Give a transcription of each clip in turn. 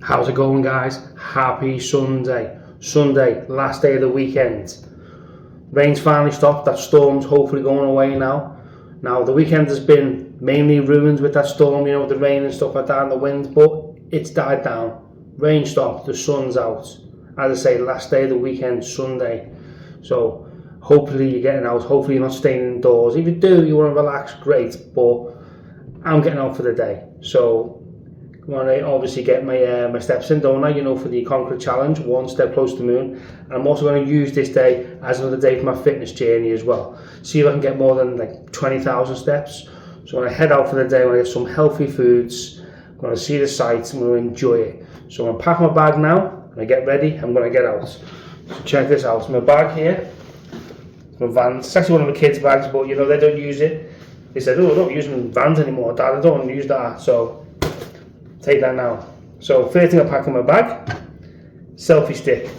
How's it going, guys? Happy Sunday. Sunday, last day of the weekend. Rain's finally stopped, that storm's hopefully going away now. Now, the weekend has been mainly ruined with that storm, you know, with the rain and stuff like that and the wind, but it's died down. Rain stopped, the sun's out. As I say, last day of the weekend, Sunday. So, hopefully you're getting out, hopefully you're not staying indoors. If you do, you want to relax, great, but I'm getting out for the day. So, I want to obviously get my steps in, don't I? You know, for the Conqueror challenge, one step close to the moon. And I'm also going to use this day as another day for my fitness journey as well. See if I can get more than like 20,000 steps. So I'm going to head out for the day. I'm going to get some healthy foods. I'm going to see the sights. I'm going to enjoy it. So I'm going to pack my bag now. I'm going to get ready. I'm going to get out. So check this out. So my bag here. My Vans. It's actually one of the kids' bags, but you know, they don't use it. They said, oh, I don't use Vans anymore, Dad. I don't want to use that. So take that now. So first thing I pack in my bag, selfie stick,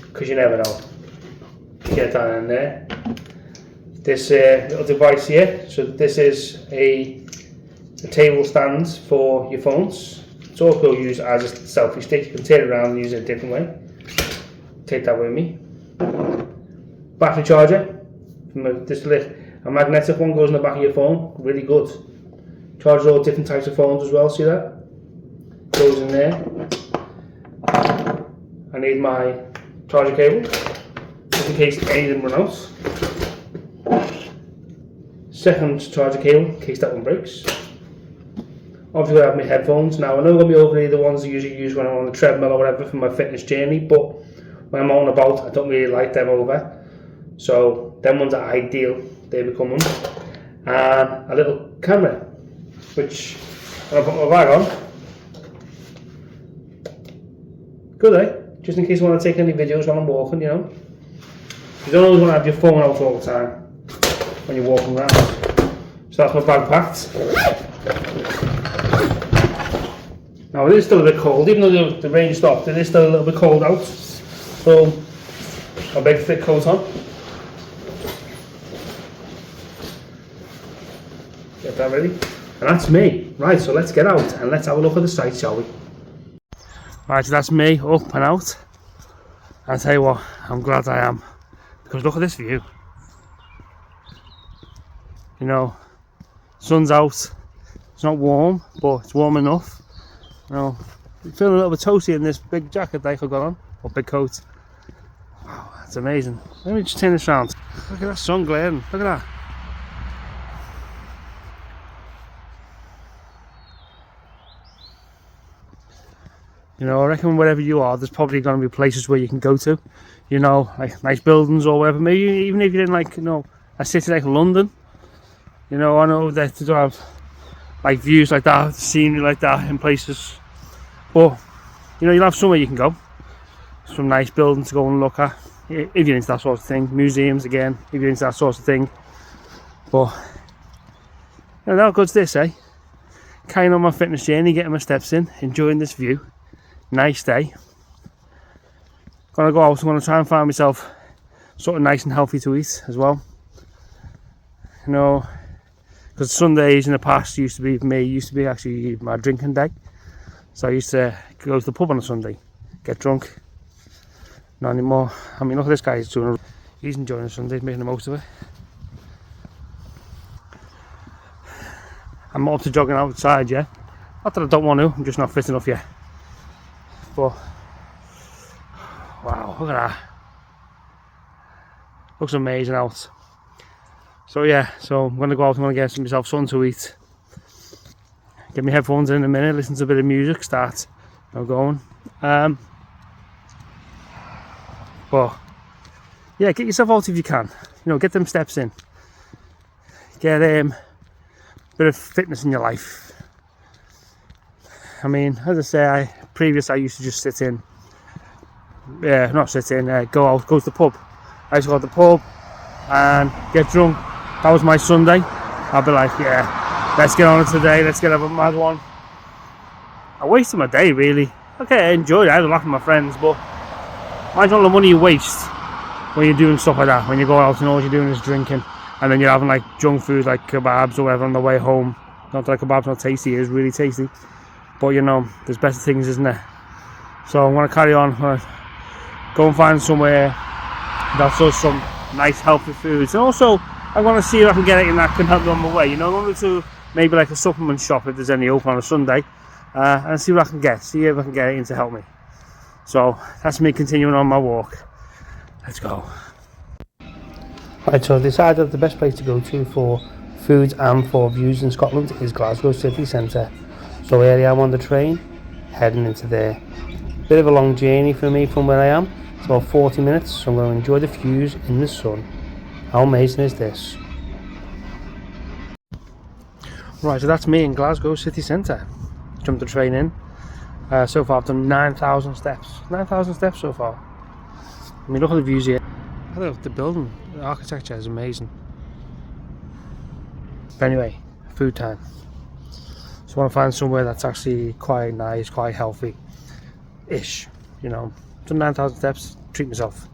because you never know. Get that in there. This little device here, so this is a table stand for your phones. It's also used as a selfie stick. You can turn it around and use it a different way. Take that with me. Battery charger, a magnetic one goes in the back of your phone, really good. Charges all different types of phones as well, see that? Goes in there. I need my charger cable, just in case any of them run out. Second charger cable, in case that one breaks. Obviously I have my headphones. Now I know I'm going to be over here, the ones I usually use when I'm on the treadmill or whatever for my fitness journey, but when I'm out and about I don't really like them over. So them ones are ideal, they become them. And a little camera, which when I put my bag on, good, eh? Just in case you want to take any videos while I'm walking, you know. You don't always want to have your phone out all the time when you're walking around. So that's my bag packed. Now it is still a bit cold, even though the rain stopped, it is still a little bit cold out. So I'll beg a thick coat on. Get that ready. And that's me. Right, so let's get out and let's have a look at the sights, shall we? Right, so that's me up and out. I'll tell you what, I'm glad I am. Because look at this view. You know, sun's out. It's not warm, but it's warm enough. You know, I'm feeling a little bit toasty in this big jacket that I've got on. Or big coat. Wow, that's amazing. Let me just turn this around. Look at that sun glaring. Look at that. You know, I reckon wherever you are, there's probably going to be places where you can go to. You know, like nice buildings or whatever. Maybe even if you're in like, you know, a city like London. You know, I know that they don't have like views like that, scenery like that in places. But, you know, you'll have somewhere you can go. Some nice buildings to go and look at. If you're into that sort of thing. Museums again, if you're into that sort of thing. But, you know, how good's this, eh? Carrying on my fitness journey, getting my steps in, enjoying this view. Nice day. Gonna go out, I'm gonna try and find myself something nice and healthy to eat as well. You know, because Sundays in the past used to be actually my drinking day. So I used to go to the pub on a Sunday, get drunk. Not anymore. I mean, look at this guy, he's enjoying the Sunday, making the most of it. I'm not up to jogging outside yet. Not that I don't want to, I'm just not fit enough yet. But wow, look at that. Looks amazing out. So yeah, so I'm gonna go out, I'm gonna get myself something to eat. Get my headphones in a minute, listen to a bit of music, start going. But yeah, get yourself out if you can. You know, get them steps in. Get a bit of fitness in your life. I mean, as I say, I used to just sit in. Yeah, not sit in. Go out, go to the pub. I used to go to the pub and get drunk. That was my Sunday. I'd be like, yeah, let's get on it today. Let's get have a mad one. I wasted my day really. Okay, I enjoyed it. I had a laugh with my friends, but imagine all the money you waste when you're doing stuff like that. When you go out and all you're doing is drinking, and then you're having like junk food like kebabs or whatever on the way home. Not that kebab's not tasty, it is really tasty. but you know, there's better things, isn't there? So I'm going to carry on. I'm going to go and find somewhere that does some nice healthy foods, and also I'm going to see if I can get anything that can help me on my way. You know, I'm going to maybe like a supplement shop if there's any open on a Sunday, and see what I can get, see if I can get anything to help me. So that's me continuing on my walk. Let's go. Right, so I decided that the best place to go to for foods and for views in Scotland is Glasgow City Centre. So here I am on the train, heading into there. Bit of a long journey for me from where I am. It's about 40 minutes, so I'm going to enjoy the views in the sun. How amazing is this? Right, so that's me in Glasgow City Centre. Jumped the train in. So far I've done 9,000 steps. 9,000 steps so far. I mean, look at the views here. I love the building. The architecture is amazing. But anyway, food time. So I want to find somewhere that's actually quite nice, quite healthy-ish. You know, done 9,000 steps, treat myself.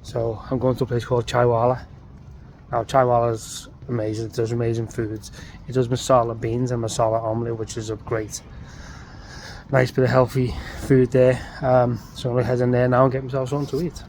So I'm going to a place called Chaiiwala. Now Chaiiwala is amazing. It does amazing foods. It does masala beans and masala omelette, which is a great, nice bit of healthy food there. So I'm going to head in there now and get myself something to eat.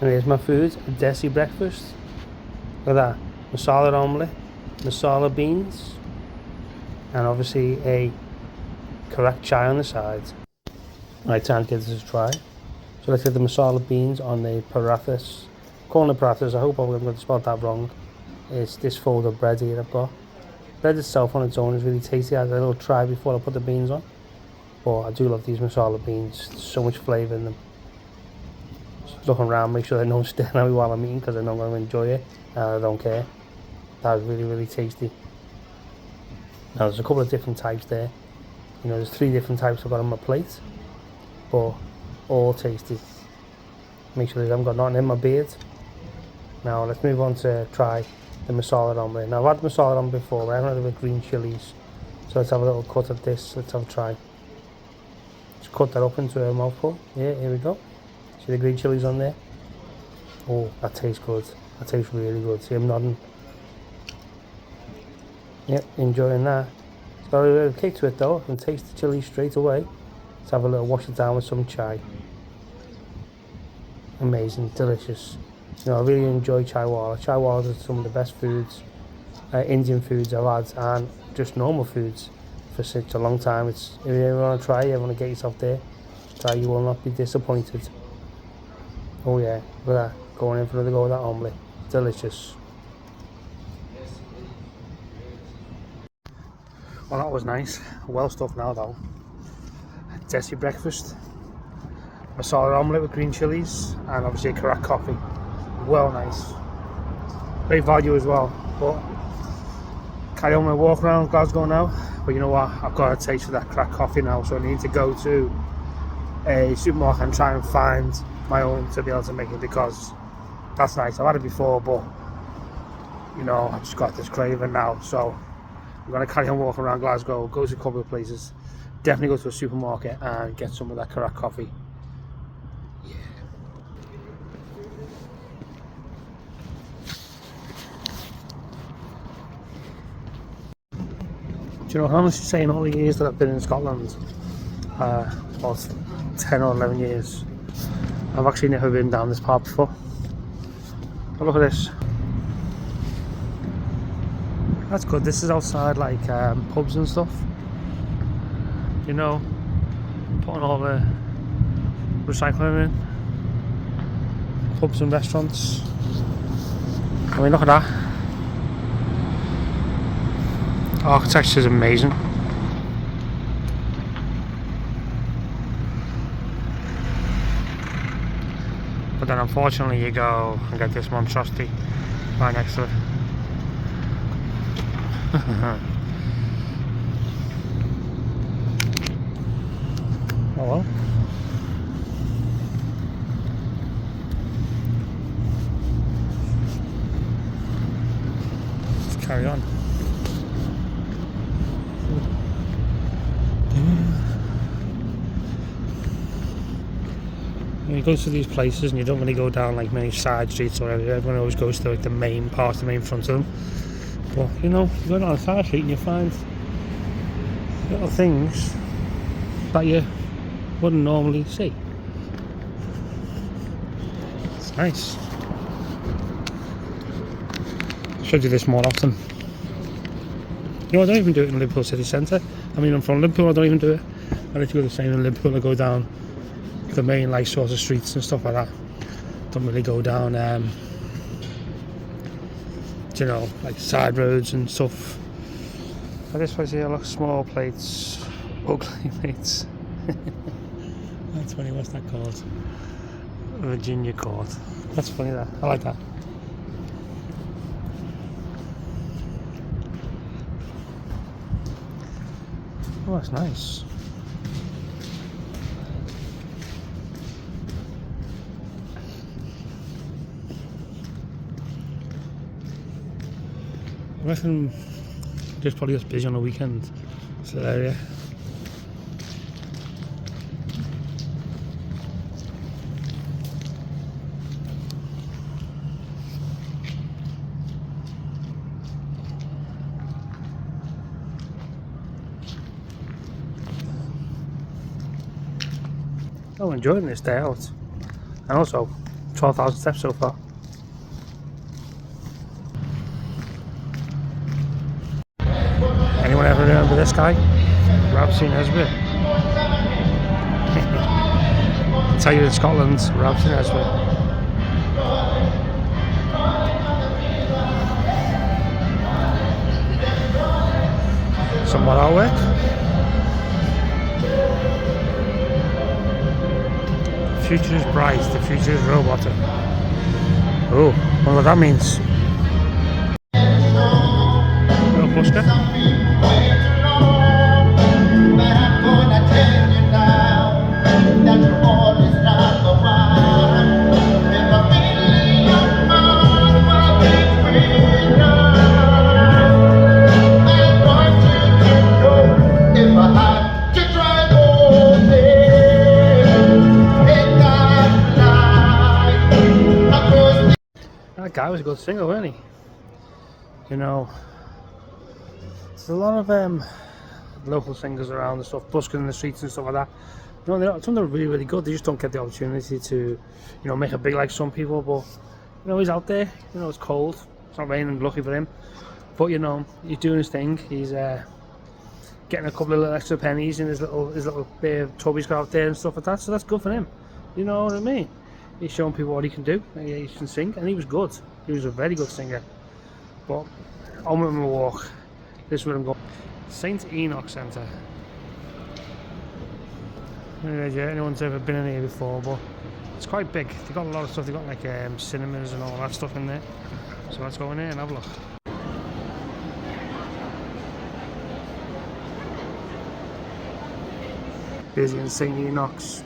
And here's my food, a desi breakfast. Look at that, masala omelette, masala beans, and obviously a Karak Chai on the side. Right, time to give this a try. So let's get the masala beans on the parathas. Calling it parathas, I hope I'm going to spell that wrong. It's this fold of bread here I've got. Bread itself on its own is really tasty. I had a little try before I put the beans on. But I do love these masala beans, there's so much flavour in them. Just looking around, make sure they don't stare at me while I'm eating, because I know I'm going to enjoy it and I don't care. That was really, really tasty. Now there's a couple of different types there. You know, there's 3 different types I've got on my plate, but all tasty. Make sure that I haven't got nothing in my beard. Now let's move on to try the masala omelette. Now I've had masala omelette before, but I haven't had it with green chilies. So let's have a little cut of this, let's have a try. Just cut that up into a mouthful. Yeah, here we go. See the green chilies on there? Oh, that tastes good. That tastes really good. See, I'm nodding. Yep, enjoying that. It's got a little kick to it though. I can taste the chili straight away. Let's have a little wash it down with some chai. Amazing, delicious. You know, I really enjoy Chaiiwala. Chaiiwala is some of the best foods, Indian foods I've had, and just normal foods for such a long time. It's, if you ever want to try, you want to get yourself there, try, you will not be disappointed. Oh yeah, look at that, going in for another go with that omelette. Delicious. Well, that was nice. Well stuffed now though. Desi breakfast, masala omelette with green chilies, and obviously a Karak coffee. Well nice. Great value as well. But carry on my walk around Glasgow now. But you know what? I've got a taste of that Karak coffee now, so I need to go to a supermarket and try and find my own to be able to make it, because that's nice. I've had it before, but you know, I've just got this craving now. So I'm going to carry on walking around Glasgow, go to a couple of places, definitely go to a supermarket and get some of that Karak coffee. Yeah. Do you know, honestly saying, all the years that I've been in Scotland, about 10 or 11 years, I've actually never been down this part before. But look at this. That's good. This is outside like pubs and stuff. You know, putting all the recycling in. pubs and restaurants. I mean, look at that. Architecture is amazing. But then unfortunately you go and get this monstrosity right next to it. Oh well. Let's carry on. When you go to these places and you don't really go down like many side streets or whatever, everyone always goes to like the main part, the main front of them. But you know, you go down a side street and you find little things that you wouldn't normally see. It's nice. I should do this more often. You know, I don't even do it in Liverpool City Centre. I mean, I'm from Liverpool, I don't even do it. I like to go the same in Liverpool. I go down the main like sort of streets and stuff like that. Don't really go down you know, like side roads and stuff. Like this place here, look, small plates, ugly plates. That's funny. What's that called? Virginia Court. That's funny. That I like that. Oh, that's nice. I reckon just probably gets busy on the weekend. It's that area. I'm enjoying this day out, and also 12,000 steps so far. Anyone ever remember this guy? Rabsy Nesbitt. I tell you, in Scotland, Rabsy Nesbitt. Somewhat artwork. The future is bright, the future is robotic. Oh, I wonder what that means. Little busker. That guy was a good singer, wasn't he? You know, there's a lot of local singers around and stuff, busking in the streets and stuff like that. You know, some of them are really, really good. They just don't get the opportunity to, you know, make it big like some people. But you know, he's out there. You know, it's cold. It's not raining. Lucky for him. But you know, he's doing his thing. He's getting a couple of little extra pennies in his little tub he's got out there and stuff like that. So that's good for him. You know what I mean? He's showing people what he can do. He can sing, and he was good. He was a very good singer. But on with my walk. This is where I'm going. St Enoch Centre. I don't know if anyone's ever been in here before, but it's quite big. They've got a lot of stuff. They've got like cinemas and all that stuff in there. So let's go in here and have a look. Busy in St Enoch's.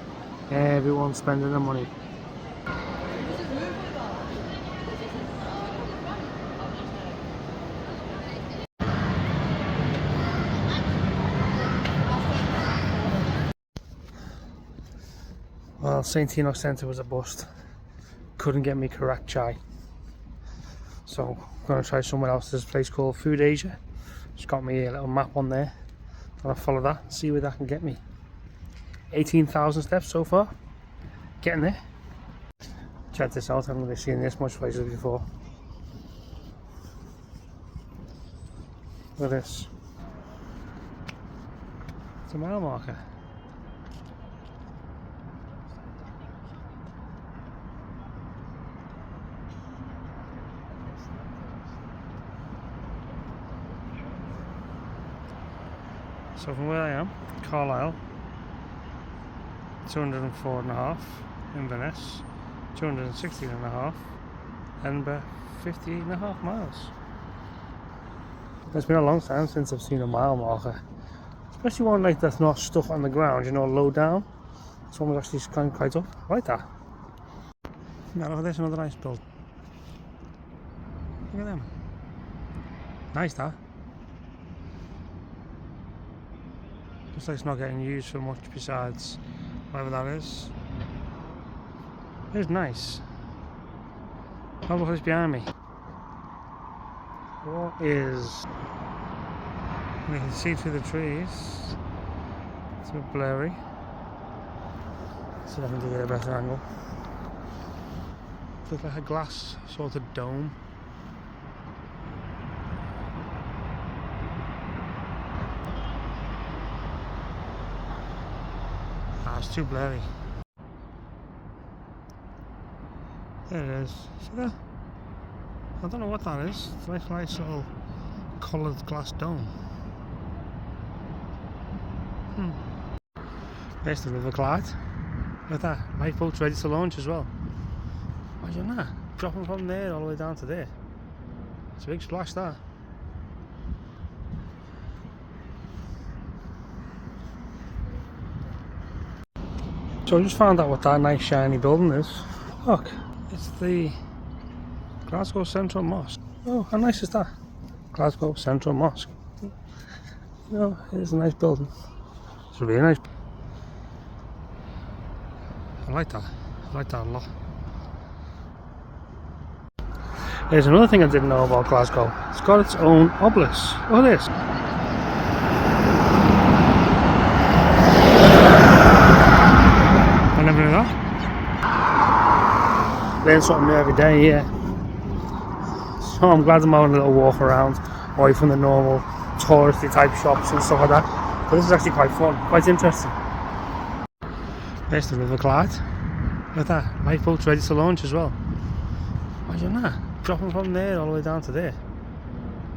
Everyone's spending their money. Well, St Enoch Centre was a bust. Couldn't get me Karak Chai. So I'm going to try somewhere else. There's a place called Food Asia. It's got me a little map on there. I'm going to follow that and see where that can get me. 18,000 steps so far. Getting there. Check this out. I haven't really seen this much places before. Look at this. It's a mile marker. So from where I am, Carlisle, 204.5, Inverness, 216.5, Edinburgh, 58.5 miles. It's been a long time since I've seen a mile marker, especially one like that's not stuck on the ground, you know, low down. This one was actually kind of quite up. I like that. Now look at this, another nice build. Look at them. Nice that. Looks like it's not getting used for much besides whatever that is. It's nice. Oh, look who's behind me. What is... You can see through the trees. It's a bit blurry. See if I can get a better angle. Looks like a glass sort of dome. Ah, it's too blurry. There it is. See that? I don't know what that is. It's like a nice little coloured glass dome. There's the River Clyde. Look at that. Lifeboat's ready to launch as well. Imagine that. Dropping from there all the way down to there. It's a big splash that. So I just found out what that nice shiny building is. Look, it's the Glasgow Central Mosque. Oh, how nice is that? Glasgow Central Mosque. You know, it is a nice building. It's really nice. I like that. I like that a lot. There's another thing I didn't know about Glasgow. It's got its own obelisk. Look at this. I never knew that. Learn something new every day, yeah. So I'm glad I'm having a little walk around away from the normal touristy type shops and stuff like that. But this is actually quite fun, quite interesting. There's the River Clyde. Look at that. Lifeboat's ready to launch as well. Imagine that. Dropping from there all the way down to there.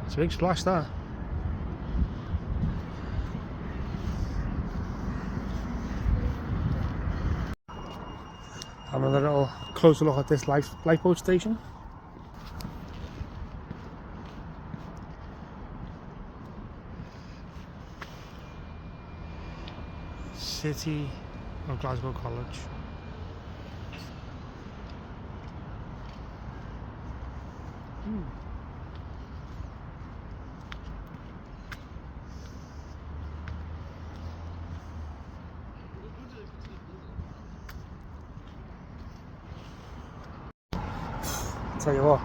It's a big splash that. Another little closer look at this lifeboat station. City of Glasgow College. Tell you what,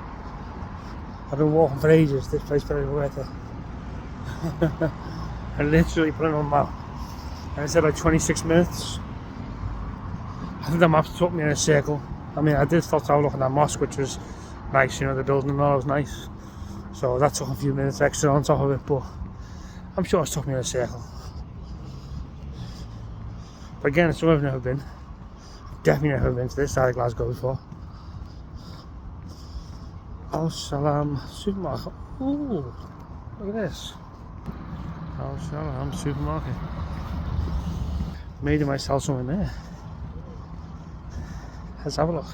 I've been walking for ages. This place better be worth it. I literally put it on the map and it said like 26 minutes. I think the map took me in a circle. I mean, I did start to have a look at that mosque, which was nice, you know, the building and all was nice. So that took a few minutes extra on top of it, but I'm sure it's took me in a circle. But again, it's somewhere I've never been. Definitely never been to this side of Glasgow before. Al Salam supermarket. Ooh, look at this. Al Salam supermarket. Made it myself something there. Let's have a look.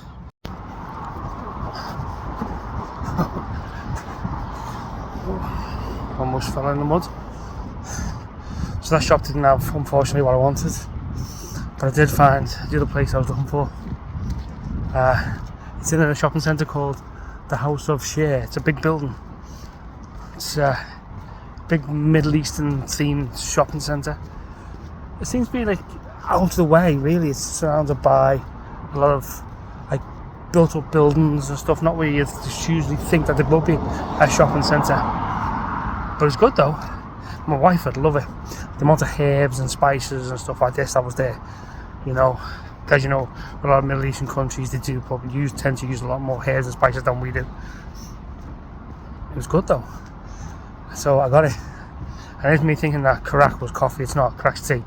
Almost fell in the mud. So that shop didn't have, unfortunately, what I wanted. But I did find the other place I was looking for. It's in a shopping centre called the House of Sher. It's a big building. It's a big Middle Eastern themed shopping centre. It seems to be like out of the way, really. It's surrounded by a lot of like built up buildings and stuff, not where you just usually think that there will be a shopping centre. But it's good though. My wife would love it. The amount of herbs and spices and stuff like this that was there, you know. Because you know, a lot of Middle Eastern countries, they do probably tend to use a lot more herbs and spices than we do. It was good though, so I got it. And it's me thinking that Karak was coffee. It's not. Karak's tea.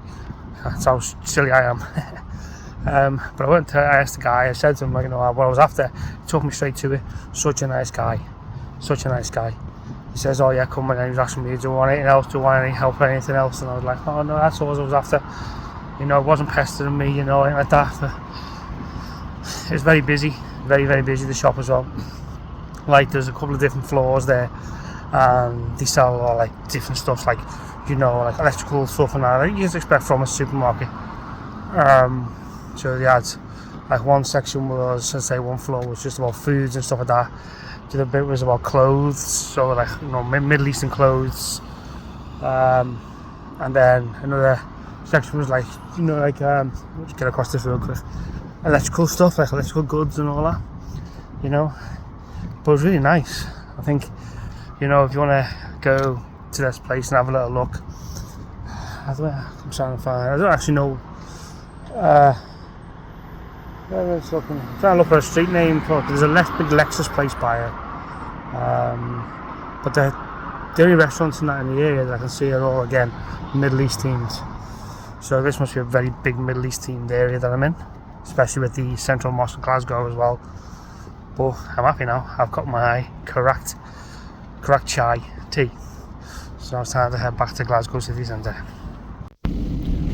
That's how silly I am. But I asked the guy. I said to him, like, you know, what I was after. He took me straight to it. Such a nice guy. Such a nice guy. he says, oh yeah, come, and then he was asking me, do you want anything else, do you want any help or anything else, and I was like, oh no, that's all I was after. You know, it wasn't pestering me, you know, anything like that. But it was very busy, very, very busy, the shop as well. Like, there's a couple of different floors there, and they sell all like different stuff, like, you know, like electrical stuff and that, like you just expect from a supermarket. So they had like one section was, I'd say one floor was just about foods and stuff like that. The other bit was about clothes, so like, you know, Middle Eastern clothes. And then another section was like, you know, like, let's get across this real quick. Electrical stuff, like electrical goods and all that, you know. But it was really nice. I think, you know, if you want to go to this place and have a little look, I'm trying to find, I don't actually know. I'm trying to look for a street name. There's a big Lexus place by it. But the only restaurants in the area that I can see are all, again, Middle East themed. So this must be a very big Middle East themed area that I'm in, especially with the Central Mosque in Glasgow as well. But I'm happy now. I've got my Karak Chai tea. So it's time to head back to Glasgow City Centre.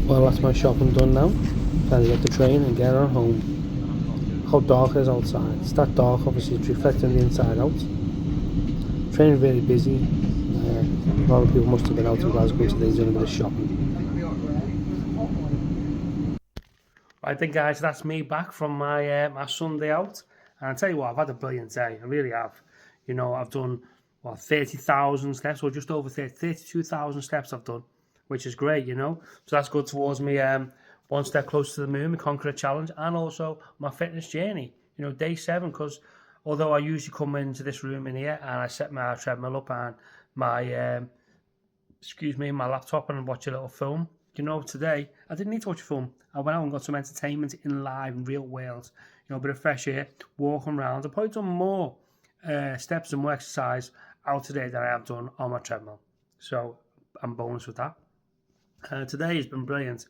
Well, that's my shopping done now. Time to get the train and get on home. How dark it is outside. It's that dark, obviously it's reflecting the inside out. Train is very busy. A lot of people must have been out in Glasgow today doing a bit of shopping. Right then guys, that's me back from my my Sunday out. And I'll tell you what, I've had a brilliant day. I really have. You know, I've done, 30,000 steps, or just over 32,000 steps I've done, which is great, you know. So that's good towards me one step closer to the moon, my Conqueror challenge, and also my fitness journey, you know, day 7, because although I usually come into this room in here and I set my treadmill up and my, my laptop and watch a little film, you know, today I didn't need to watch a film. I went out and got some entertainment in live, in real world, you know, a bit of fresh air, walking around. I've probably done more steps and more exercise out today than I have done on my treadmill. So I'm bonus with that. Today has been brilliant.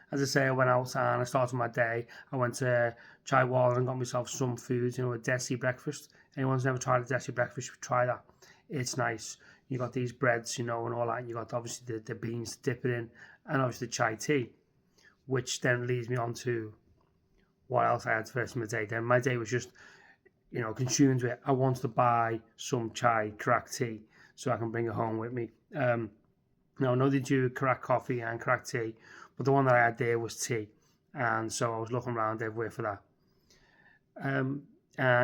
As I say, I went out and I started my day. I went to Chaiiwala and got myself some food, you know, a desi breakfast. Anyone's never tried a desi breakfast, you should try that. It's nice. You got these breads, you know, and all that. And you got obviously the beans to dip it in, and obviously the chai tea, which then leads me on to what else I had first in my day. Then my day was just, you know, consumed with, I wanted to buy some chai, Karak tea, so I can bring it home with me. Now, I know they do Karak coffee and Karak tea, but the one that I had there was tea, and so I was looking around everywhere for that. And,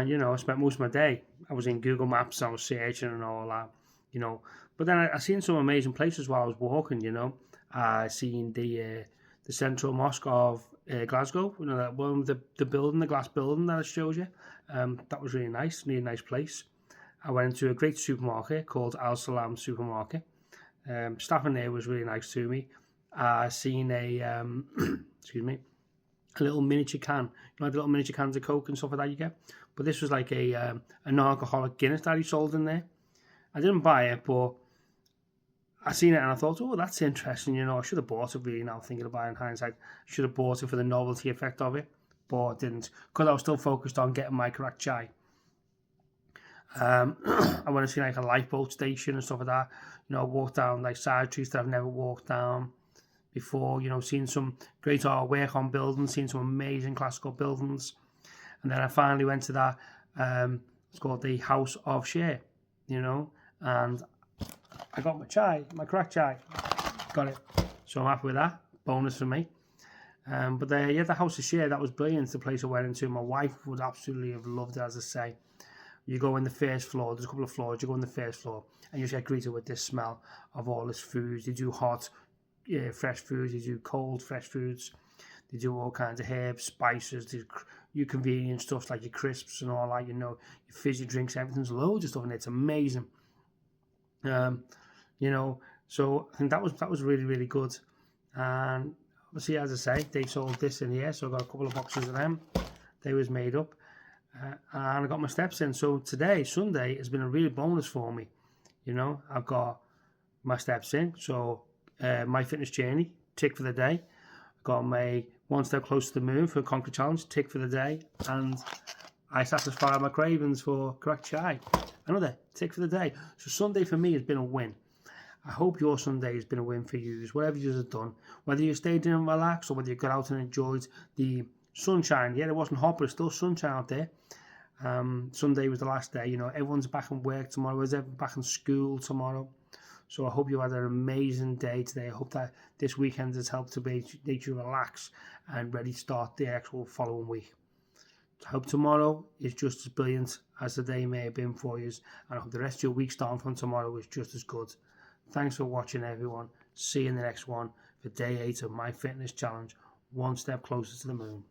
you know, I spent most of my day, I was in Google Maps, I was searching and all that, you know. But then I seen some amazing places while I was walking, you know. I seen the Central Mosque of Glasgow, you know, that one, the building, the glass building that I showed you. That was really nice place. I went into a great supermarket called Al Salam Supermarket. Staff in there was really nice to me. I seen a a little miniature can, you know, the little miniature cans of Coke and stuff like that you get. But this was like a non-alcoholic Guinness that he sold in there. I didn't buy it, but I seen it and I thought, oh, that's interesting, you know. I should have bought it, really, now thinking about it in hindsight. I should have bought it for the novelty effect of it, but I didn't, because I was still focused on getting my Karak Chai. I went to see like a lifeboat station and stuff like that. You know, walked down like side streets that I've never walked down before. You know, seen some great artwork on buildings, seen some amazing classical buildings. And then I finally went to that, it's called the House of Sher, you know, and I got my chai, my Karak Chai, got it. So I'm happy with that, bonus for me. But the House of Sher, that was brilliant, the place I went into. My wife would absolutely have loved it, as I say. You go in the first floor, there's a couple of floors, you go in the first floor, and you just get greeted with this smell of all this food. They do hot, fresh foods, they do cold, fresh foods, they do all kinds of herbs, spices, they do your convenient stuff like your crisps and all that, you know, your fizzy drinks, everything's loads of stuff in there. It's amazing. You know, so I think that was really, really good. And obviously, as I say, they sold this in here, so I got a couple of boxes of them. They was made up. And I got my steps in. So today, Sunday, has been a real bonus for me. You know, I've got my steps in. So my fitness journey, tick for the day. I got my one step closer to the moon for a Conqueror challenge, tick for the day. And I satisfy my cravings for Karak Chai. Another tick for the day. So Sunday for me has been a win. I hope your Sunday has been a win for you. Whatever you have done, whether you stayed in and relaxed or whether you got out and enjoyed the sunshine. Yeah, it wasn't hot, but it's still sunshine out there. Sunday was the last day. You know, everyone's back in work tomorrow. Everyone's back in school tomorrow. So I hope you had an amazing day today. I hope that this weekend has helped to make you relax and ready to start the actual following week. I hope tomorrow is just as brilliant as the day may have been for you, and I hope the rest of your week starting from tomorrow is just as good. Thanks for watching, everyone. See you in the next one for day 8 of my fitness challenge, one step closer to the moon.